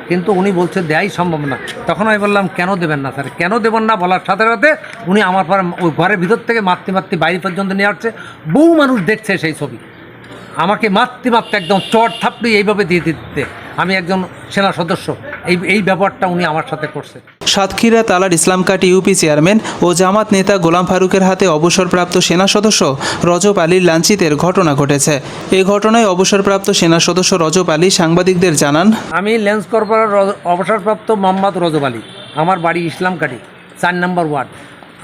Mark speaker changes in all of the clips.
Speaker 1: কিন্তু উনি বলছে দেয়াই সম্ভব না। তখন আমি বললাম কেন দেবেন না স্যার, কেন দেবেন না বলার সাথে সাথে উনি আমার পর ওই ঘরের ভিতর থেকে মারতে মারতে বাইরে পর্যন্ত নিয়ে আসছে। বহু মানুষ দেখছে সেই ছবি। আমাকে মারতে মারতে একদম চট থাপড়ি এইভাবে দিয়ে দিতে, আমি একজন সেনা সদস্য, এই ব্যাপারটা উনি আমার সাথে করছে।
Speaker 2: সাতক্ষীরা তালার ইসলামকাটি ইউপি চেয়ারম্যান ও জামাত নেতা গোলাম ফারুকের হাতে অবসরপ্রাপ্ত সেনা সদস্য রজব আলীর লাঞ্ছিতের ঘটনা ঘটেছে। এ ঘটনায় অবসরপ্রাপ্ত সেনা সদস্য রজব আলী সাংবাদিকদের জানান,
Speaker 1: আমি লেন্স কর্পোরাল অবসরপ্রাপ্ত মোহাম্মদ রজব আলী, আমার বাড়ি ইসলামকাটি 4 নম্বর ওয়ার্ড।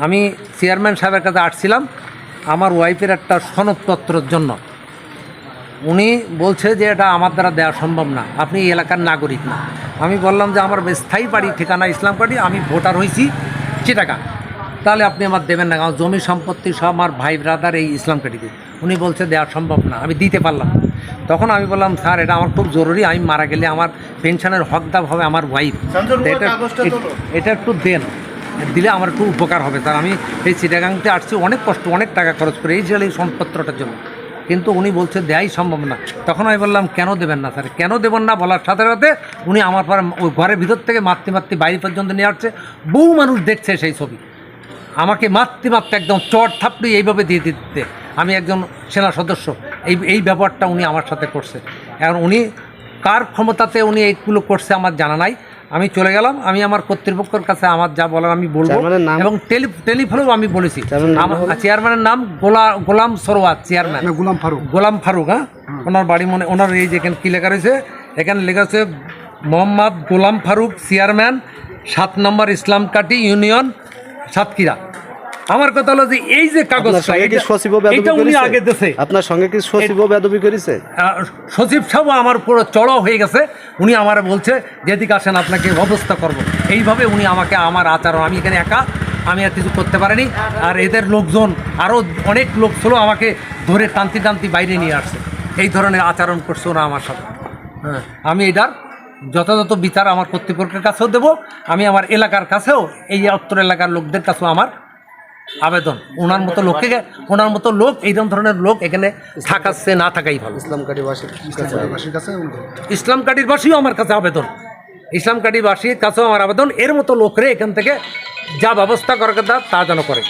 Speaker 1: আমি চেয়ারম্যান সাহেবের কাছে আসছিলাম আমার ওয়াইফের একটা সনদপত্রের জন্য। উনি বলছে যে এটা আমার দ্বারা দেওয়া সম্ভব না, আপনি এই এলাকার নাগরিক না। আমি বললাম যে আমার স্থায়ী বাড়ি ঠিকানা ইসলামকাটি, আমি ভোটার হয়েছি চিটাগাং, তাহলে আপনি আমার দেবেন না, আমার জমি সম্পত্তি সব আমার ভাই ব্রাদার এই ইসলামকাটিতে। উনি বলছে দেওয়া সম্ভব না, আমি দিতে পারলাম। তখন আমি বললাম স্যার এটা আমার খুব জরুরি, আমি মারা গেলে আমার পেনশনের হকদার হবে আমার ওয়াইফ, এটা একটু দেন, দিলে আমার একটু উপকার হবে স্যার। আমি এই চিটাগাংতে আসছি অনেক কষ্ট, অনেক টাকা খরচ করে এই যে এই সম্পত্রটার জন্য, কিন্তু উনি বলছে দেয়াই সম্ভব না। তখন আমি বললাম কেন দেবেন না স্যার, কেন দেবেন না বলার সাথে সাথে উনি আমার পর ওই ঘরের ভিতর থেকে মারতে মারতে বাইরে পর্যন্ত নিয়ে আসছে। বহু মানুষ দেখছে সেই ছবি। আমাকে মারতে মারতে একদম চট থাপড়ি এইভাবে দিয়ে দিতে, আমি একজন সেনা সদস্য, এই ব্যাপারটা উনি আমার সাথে করছে। এখন উনি কার ক্ষমতাতে উনি এইগুলো করছে আমার জানা নাই। আমি চলে গেলাম, আমি আমার কর্তৃপক্ষের কাছে আমার যা বলার আমি বলবো, এবং টেলিফোনেও আমি বলেছি। আমার চেয়ারম্যানের নাম গোলাম সরোয়ার, চেয়ারম্যান গোলাম ফারুক। হ্যাঁ, ওনার বাড়ি মনে, ওনার এই যে এখানে কী লেখা রয়েছে, এখানে লেখা আছে মোহাম্মদ গোলাম ফারুক, চেয়ারম্যান 7 নম্বর ইসলামকাটি ইউনিয়ন, সাতক্ষীরা। আমার কথা হলো যে এই যে কাগজটা, এটা উনি আগে দিয়েছে।
Speaker 3: আপনার সঙ্গে কি সচিব বেয়াদবি করেছে?
Speaker 1: সচিব সাহেব আমার পুরো চড়াও হয়ে গেছে। উনি আমার বলছে যেদিকে আসেন আপনাকে ব্যবস্থা করব, এইভাবে উনি আমাকে, আমার আচরণ, আমি এখানে একা, আমি আর কিছু করতে পারিনি। আর এদের লোকজন আরও অনেক লোক ছিল, আমাকে ধরে টানতে টানতে বাইরে নিয়ে আসছে। এই ধরনের আচরণ করছে ওরা আমার সাথে। হ্যাঁ, আমি এটার যথাযথ বিচার আমার কর্তৃপক্ষের কাছেও দেবো, আমি আমার এলাকার কাছেও, এই অত্র এলাকার লোকদের কাছেও আমার আবেদন। ওনার মতো লোককে, ওনার মতো লোক, এই ধরনের লোক এখানে থাকাচ্ছে না থাকাই ভালো। ইসলামকাটির বাসীও আমার কাছে আবেদন, ইসলামকাটির বাসীর কাছেও আমার আবেদন, এর মতো লোকরে এখান থেকে যা ব্যবস্থা করার কথা তা যেন করে।